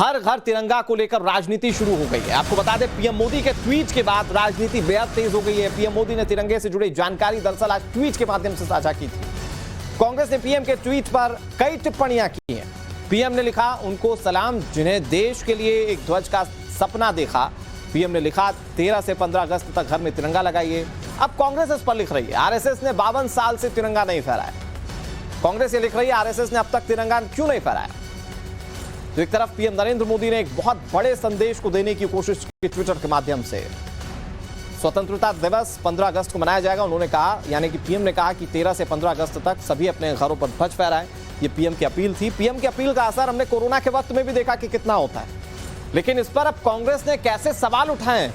हर घर तिरंगा को लेकर राजनीति शुरू हो गई है। आपको बता दें, पीएम मोदी के ट्वीट के बाद राजनीति बेहद तेज हो गई है। पीएम मोदी ने तिरंगे से जुड़ी जानकारी दरअसल आज ट्वीट के माध्यम से साझा की थी। कांग्रेस ने पीएम के ट्वीट पर कई टिप्पणियां की हैं। पीएम ने लिखा, उनको सलाम जिन्हें देश के लिए एक ध्वज का सपना देखा। पीएम ने लिखा, 13 से 15 अगस्त तक घर में तिरंगा लगाइए। अब कांग्रेस इस पर लिख रही है, आरएसएस ने 52 साल से तिरंगा नहीं फहराया। कांग्रेस ये लिख रही है, आरएसएस ने अब तक तिरंगा क्यों नहीं फहराया। तो एक तरफ पीएम नरेंद्र मोदी ने एक बहुत बड़े संदेश को देने की कोशिश की ट्विटर के माध्यम से। स्वतंत्रता दिवस 15 अगस्त को मनाया जाएगा। उन्होंने कहा, यानी कि पीएम ने कहा कि 13 से 15 अगस्त तक सभी अपने घरों पर ध्वज फहराएं। ये पीएम की अपील थी। पीएम की अपील का असर हमने कोरोना के वक्त में भी देखा कि कितना होता है। लेकिन इस पर अब कांग्रेस ने कैसे सवाल उठाए।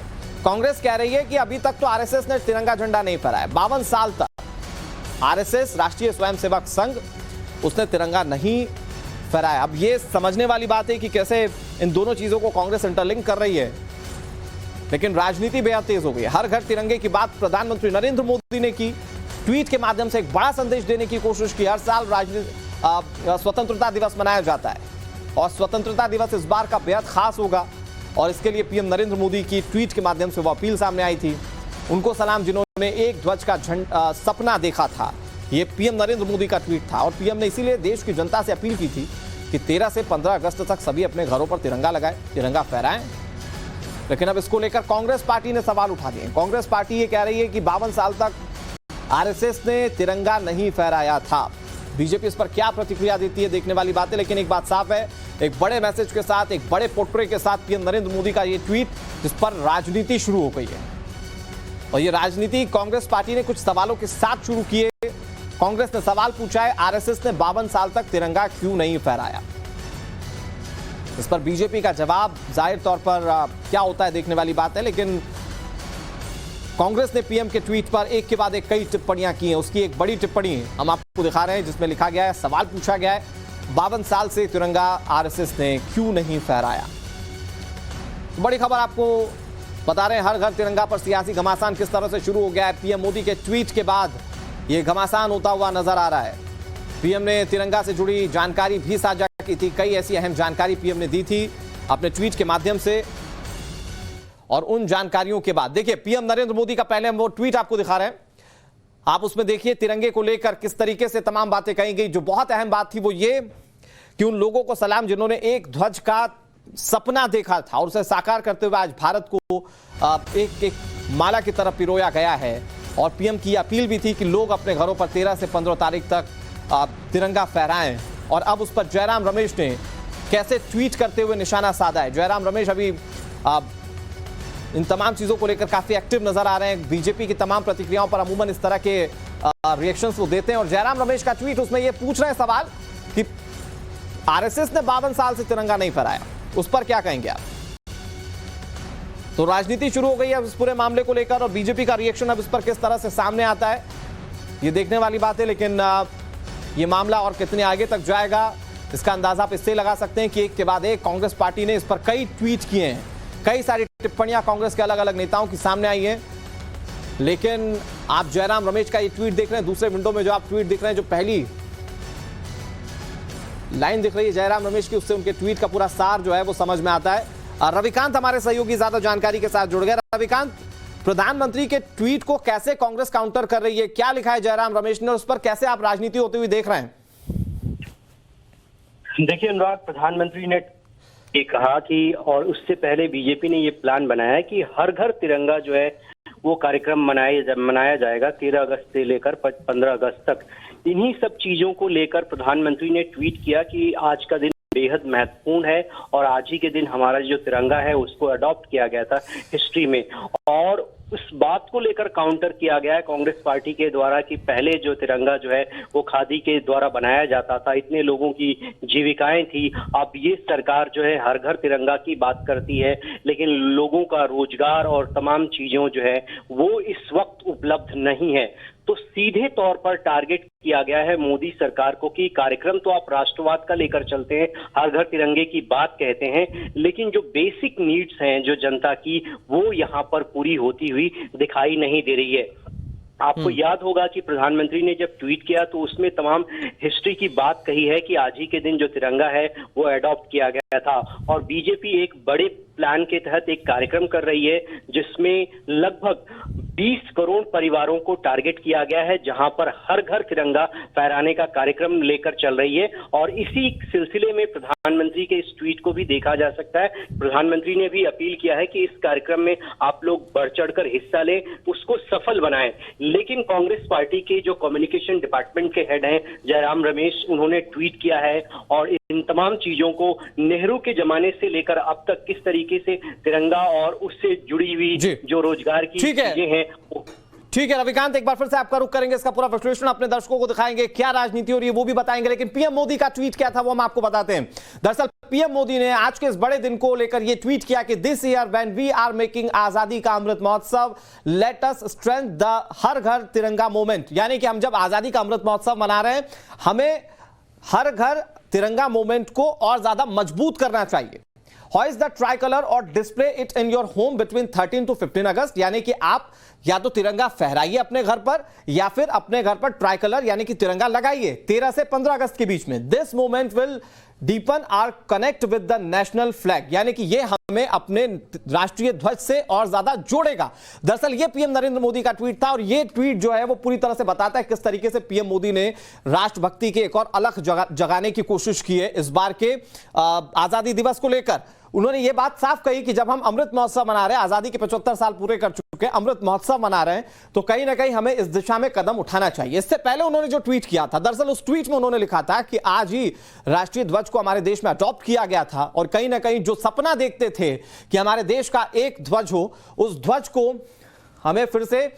कांग्रेस कह रही है कि अभी तक तो आरएसएस ने तिरंगा झंडा नहीं फहराया। 52 साल तक आरएसएस, राष्ट्रीय स्वयंसेवक संघ, उसने तिरंगा नहीं फहराया। अब ये समझने वाली बात है कि कैसे इन दोनों चीजों को कांग्रेस इंटरलिंक कर रही है। लेकिन राजनीति बेहद तेज हो गई है। हर घर तिरंगे की बात प्रधानमंत्री नरेंद्र मोदी ने की। ट्वीट के माध्यम से एक बड़ा संदेश देने की कोशिश की। हर साल स्वतंत्रता दिवस मनाया जाता है और स्वतंत्रता दिवस इस बार का बेहद खास होगा। और इसके लिए पीएम नरेंद्र मोदी की ट्वीट के माध्यम से वो अपील सामने आई थी। उनको सलाम जिन्होंने एक ध्वज का सपना देखा था। ये पीएम नरेंद्र मोदी का ट्वीट था और पीएम ने इसीलिए देश की जनता से अपील की थी कि 13 से 15 अगस्त तक सभी अपने घरों पर तिरंगा लगाएं, तिरंगा फहराएं। लेकिन अब इसको लेकर कांग्रेस पार्टी ने सवाल उठा दिए। कांग्रेस पार्टी ये कह रही है कि 52 साल तक आरएसएस ने तिरंगा नहीं फहराया था। बीजेपी इस पर क्या प्रतिक्रिया देती है, देखने वाली बात है। लेकिन एक बात साफ है, एक बड़े मैसेज के साथ, एक बड़े पोर्ट्रे के साथ पीएम नरेंद्र मोदी का ये ट्वीट, जिस पर राजनीति शुरू हो गई है। और ये राजनीति कांग्रेस पार्टी ने कुछ सवालों के साथ शुरू किए। कांग्रेस ने सवाल पूछा है, आरएसएस ने 52 साल तक तिरंगा क्यों नहीं फहराया। इस पर बीजेपी का जवाब जाहिर तौर पर क्या होता है, देखने वाली बात है। लेकिन कांग्रेस ने पीएम के ट्वीट पर एक के बाद एक कई टिप्पणियां की हैं। उसकी एक बड़ी टिप्पणी हम आपको दिखा रहे हैं, जिसमें लिखा गया है, सवाल पूछा गया है, 52 साल से तिरंगा आरएसएस ने क्यों नहीं फहराया। बड़ी खबर आपको बता रहे हैं, हर घर तिरंगा पर सियासी घमासान किस तरह से शुरू हो गया है। पीएम मोदी के ट्वीट के बाद ये घमासान होता हुआ नजर आ रहा है। पीएम ने तिरंगा से जुड़ी जानकारी भी साझा की थी। कई ऐसी अहम जानकारी पीएम ने दी थी अपने ट्वीट के माध्यम से। और उन जानकारियों के बाद देखिए, पीएम नरेंद्र मोदी का पहले हम वो ट्वीट आपको दिखा रहे हैं। आप उसमें देखिए तिरंगे को लेकर किस तरीके से तमाम बातें कही गई। जो बहुत अहम बात थी वो ये कि उन लोगों को सलाम जिन्होंने एक ध्वज का सपना देखा था और उसे साकार करते हुए आज भारत को एक एक माला की तरफ पिरोया गया है। और पीएम की अपील भी थी कि लोग अपने घरों पर 13 से 15 तारीख तक तिरंगा फहराएं। और अब उस पर जयराम रमेश ने कैसे ट्वीट करते हुए निशाना साधा है। जयराम रमेश अभी इन तमाम चीजों को लेकर काफी एक्टिव नजर आ रहे हैं। बीजेपी की तमाम प्रतिक्रियाओं पर अमूमन इस तरह के रिएक्शंस वो देते हैं। और जयराम रमेश का ट्वीट, उसमें ये पूछ रहे हैं सवाल कि आरएसएस ने 52 साल से तिरंगा नहीं फहराया, उस पर क्या कहेंगे आप। तो राजनीति शुरू हो गई है इस पूरे मामले को लेकर और बीजेपी का रिएक्शन अब इस पर किस तरह से सामने आता है, ये देखने वाली बात है। लेकिन ये मामला और कितने आगे तक जाएगा, इसका अंदाजा आप इससे लगा सकते हैं कि एक के बाद एक कांग्रेस पार्टी ने इस पर कई ट्वीट किए हैं। कई सारी टिप्पणियां कांग्रेस के अलग अलग नेताओं की सामने आई हैं। लेकिन आप जयराम रमेश का ये ट्वीट देख रहे हैं, दूसरे विंडो में जो आप ट्वीट दिख रहे हैं, जो पहली लाइन दिख रही है जयराम रमेश की, उससे उनके ट्वीट का पूरा सार जो है वो समझ में आता है। रविकांत हमारे सहयोगी ज्यादा जानकारी के साथ जुड़ गए। रविकांत, प्रधानमंत्री के ट्वीट को कैसे कांग्रेस काउंटर कर रही है, क्या लिखा है जयराम रमेश ने, उस पर कैसे आप राजनीति होते हुए देख रहे हैं। देखिए अनुराग, प्रधानमंत्री ने ये कहा कि, और उससे पहले बीजेपी ने ये प्लान बनाया कि हर घर तिरंगा जो है वो कार्यक्रम मनाया जाएगा 13 अगस्त से लेकर 15 अगस्त तक। इन्हीं सब चीजों को लेकर प्रधानमंत्री ने ट्वीट किया कि आज का दिन बेहद महत्वपूर्ण है और आज ही के दिन हमारा जो तिरंगा है उसको अडॉप्ट किया गया था हिस्ट्री में। और उस बात को लेकर काउंटर किया गया है कांग्रेस पार्टी के द्वारा कि पहले जो तिरंगा जो है वो खादी के द्वारा बनाया जाता था, इतने लोगों की जीविकाएं थी। अब ये सरकार जो है हर घर तिरंगा की बात करती है, लेकिन लोगों का रोजगार और तमाम चीजों जो है वो इस वक्त उपलब्ध नहीं है। तो सीधे तौर पर टारगेट किया गया है मोदी सरकार को कि कार्यक्रम तो आप राष्ट्रवाद का लेकर चलते हैं, हर घर तिरंगे की बात कहते हैं, लेकिन जो बेसिक नीड्स हैं जो जनता की, वो यहाँ पर पूरी होती हुई दिखाई नहीं दे रही है। आपको याद होगा कि प्रधानमंत्री ने जब ट्वीट किया तो उसमें तमाम हिस्ट्री की बात कही है कि आज ही के दिन जो तिरंगा है वो अडॉप्ट किया गया था। और बीजेपी एक बड़े प्लान के तहत एक कार्यक्रम कर रही है जिसमें लगभग 20 करोड़ परिवारों को टारगेट किया गया है, जहां पर हर घर तिरंगा फहराने का कार्यक्रम लेकर चल रही है। और इसी सिलसिले में प्रधानमंत्री के इस ट्वीट को भी देखा जा सकता है। प्रधानमंत्री ने भी अपील किया है कि इस कार्यक्रम में आप लोग बढ़ चढ़कर हिस्सा लें, उसको सफल बनाएं। लेकिन कांग्रेस पार्टी के जो कम्युनिकेशन डिपार्टमेंट के हेड हैं जयराम रमेश, उन्होंने ट्वीट किया है और इन तमाम चीजों को नेहरू के जमाने से लेकर अब तक किस तरीके से तिरंगा और उससे जुड़ी हुई जो रोजगार की चीजें हैं। ठीक है रविकांत, एक बार फिर से आपका रुख करेंगे, इसका पूरा विश्लेषण अपने दर्शकों को दिखाएंगे, क्या राजनीति हो रही है वो भी बताएंगे। लेकिन पीएम मोदी का ट्वीट क्या था वो हम आपको बताते हैं। दरअसल पीएम मोदी ने आज के इस बड़े दिन को लेकर ये ट्वीट किया कि this year when we are making Azadi ka Amrit Mahotsav let us strength the Har Ghar Tiranga movement. यानी कि हम जब आजादी का अमृत महोत्सव मना रहे हैं, हमें हर घर तिरंगा मूवमेंट को और ज्यादा मजबूत करना चाहिए। Hoist the tricolor और display it in your home between 13 to 15 अगस्त। यानी कि आप या तो तिरंगा फहराइए अपने घर पर या फिर अपने घर पर ट्राइकलर यानी कि तिरंगा लगाइए 13 से 15 अगस्त के बीच में। This movement will deepen our connect with the national flag. यानी कि यह हमें अपने राष्ट्रीय ध्वज से और ज्यादा जोड़ेगा। दरअसल यह पीएम नरेंद्र मोदी का ट्वीट था और यह ट्वीट जो है वो पूरी तरह से बताता है किस तरीके से पीएम मोदी ने राष्ट्रभक्ति के एक और अलग जगाने की कोशिश की है इस बार के आजादी दिवस को लेकर। उन्होंने ये बात साफ कही कि जब हम अमृत महोत्सव मना रहे हैं, आजादी के 75 साल पूरे कर चुके हैं, अमृत महोत्सव मना रहे हैं, तो कहीं ना कहीं हमें इस दिशा में कदम उठाना चाहिए। इससे पहले उन्होंने जो ट्वीट किया था, दरअसल उस ट्वीट में उन्होंने लिखा था कि आज ही राष्ट्रीय ध्वज को हमारे देश में अडॉप्ट किया गया था और कहीं ना कहीं जो सपना देखते थे कि हमारे देश का एक ध्वज हो, उस ध्वज को हमें फिर से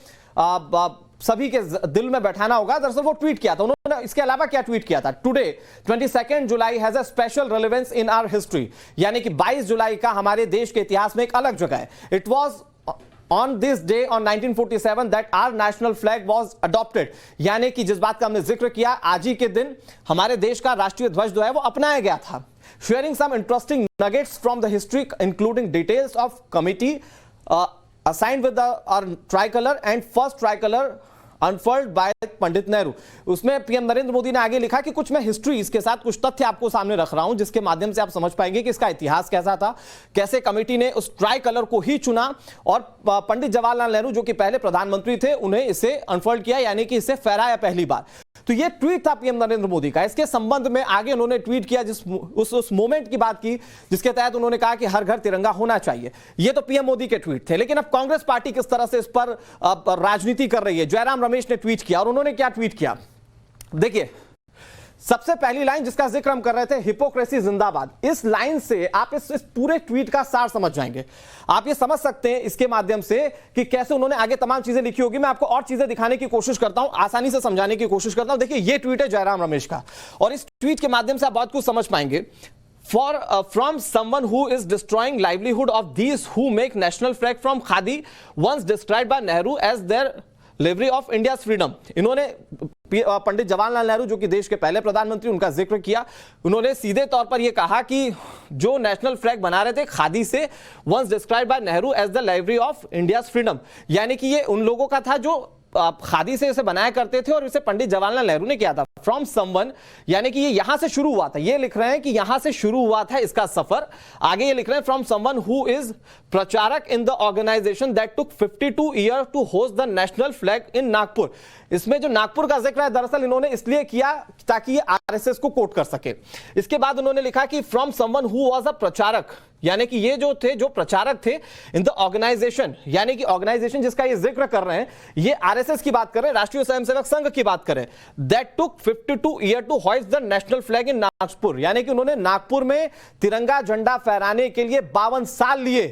सभी के दिल में बैठाना होगा। दरअसल वो ट्वीट किया था उन्होंने। इसके अलावा क्या ट्वीट किया था, today 22 July has a special relevance in our history. यानी कि 22 जुलाई का हमारे देश के इतिहास में एक अलग जगह है। It was on this day on 1947 that our national flag was adopted. यानी कि जिस बात का हमने जिक्र किया, आज ही के दिन हमारे देश का राष्ट्रीय ध्वज जो है वो अपनाया गया था। Sharing some interesting nuggets from the history including details of committee assigned with the tricolor and first tricolor unfurled by Pandit Nehru. उसमें पीएम नरेंद्र मोदी ने आगे लिखा कि कुछ मैं हिस्ट्री इसके साथ कुछ तथ्य आपको सामने रख रहा हूं जिसके माध्यम से आप समझ पाएंगे कि इसका इतिहास कैसा था, कैसे कमेटी ने उस ट्राई कलर को ही चुना और पंडित जवाहरलाल नेहरू जो कि पहले प्रधानमंत्री थे उन्हें इसे अनफोल्ड किया, यानी कि इसे फहराया पहली बार। तो ये ट्वीट था पीएम नरेंद्र मोदी का। इसके संबंध में आगे उन्होंने ट्वीट किया उस मोमेंट की बात की जिसके तहत उन्होंने कहा कि हर घर तिरंगा होना चाहिए। ये तो पीएम मोदी के ट्वीट थे। लेकिन अब कांग्रेस पार्टी किस तरह से इस पर राजनीति कर रही है। जयराम रमेश ने ट्वीट किया और उन्होंने क्या ट्वीट किया, देखिए सबसे पहली लाइन जिसका जिक्र हम कर रहे थे, हिपोक्रेसी जिंदाबाद। इस लाइन से आप इस पूरे ट्वीट का सार समझ जाएंगे। आप ये समझ सकते हैं इसके माध्यम से कि कैसे उन्होंने आगे तमाम चीजें लिखी होगी। मैं आपको और चीजें दिखाने की कोशिश करता हूं, आसानी से समझाने की कोशिश करता हूं। देखिए ये ट्वीट है जयराम रमेश का और इस ट्वीट के माध्यम से आप बहुत कुछ समझ पाएंगे। From someone who is destroying livelihood of these who make national flag from khadi, once described by Nehru as their livery of India's freedom. इन्होंने पंडित जवाहरलाल नेहरू जो कि देश के पहले प्रधानमंत्री, उनका जिक्र किया। उन्होंने सीधे तौर पर यह कहा कि जो नेशनल फ्लैग बना रहे थे खादी से, once described by Nehru as the livery of India's freedom. यानी कि ये उन लोगों का था जो खादी से इसे बनाया करते थे और इसे पंडित जवाहरलाल नेहरू ने किया था। फ्रॉम समवन, यानी कि ये यहां से शुरू हुआ था। ये लिख रहे हैं कि यहां से शुरू हुआ था इसका सफर। आगे ये लिख रहे हैं from someone who is pracharak in the organisation that took 52 year to host the national flag in Nagpur. इसमें जो नागपुर का जिक्र है दरअसल इन्होंने इसलिए किया ताकि ये आरएसएस को कोट कर सके। इसके बाद उन्होंने लिखा कि from someone who was a प्रचारक, यानी कि ये जो थे, जो प्रचारक थे इन द ऑर्गेनाइजेशन, यानी कि ऑर्गेनाइजेशन जिसका ये जिक्र कर रहे हैं, ये आरएसएस की बात कर रहे हैं, राष्ट्रीय स्वयंसेवक संघ की बात कर रहे हैं। That took 52 year to hoist the national flag in Nagpur, यानी कि उन्होंने नागपुर में तिरंगा झंडा फहराने के लिए 52 साल लिए।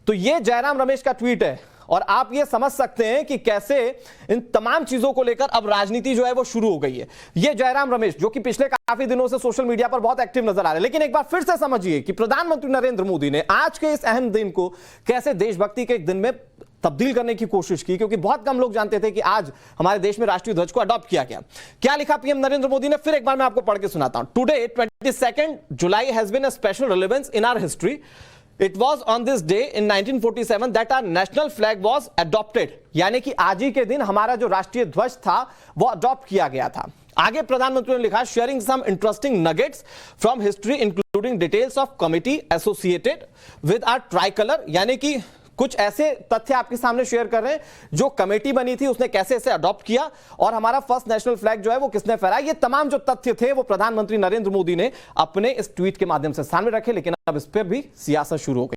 तो ये जयराम रमेश का ट्वीट है और आप ये समझ सकते हैं कि कैसे इन तमाम चीजों को लेकर अब राजनीति जो है वो शुरू हो गई है। ये जयराम रमेश जो कि पिछले काफी दिनों से सोशल मीडिया पर बहुत एक्टिव नजर आ रहे हैं। लेकिन एक बार फिर से समझिए कि प्रधानमंत्री नरेंद्र मोदी ने आज के इस अहम दिन को कैसे देशभक्ति के एक दिन में तब्दील करने की कोशिश की, क्योंकि बहुत कम लोग जानते थे कि आज हमारे देश में राष्ट्रीय ध्वज को अडॉप्ट किया गया। क्या लिखा पीएम नरेंद्र मोदी ने, फिर एक बार मैं आपको पढ़ के सुनाता हूं। Today 22 July has been a special relevance in our history it was on this day in 1947 that our national flag was adopted, यानी कि आज ही के दिन हमारा जो राष्ट्रीय ध्वज था वो अडॉप्ट किया गया था। आगे प्रधानमंत्री ने लिखा, sharing some interesting nuggets from history including details of committee associated with our tricolour, यानी कि कुछ ऐसे तथ्य आपके सामने शेयर कर रहे हैं जो कमेटी बनी थी उसने कैसे इसे अडॉप्ट किया और हमारा फर्स्ट नेशनल फ्लैग जो है वो किसने फहराया। ये तमाम जो तथ्य थे वो प्रधानमंत्री नरेंद्र मोदी ने अपने इस ट्वीट के माध्यम से सामने रखे, लेकिन अब इस पर भी सियासत शुरू हो गई।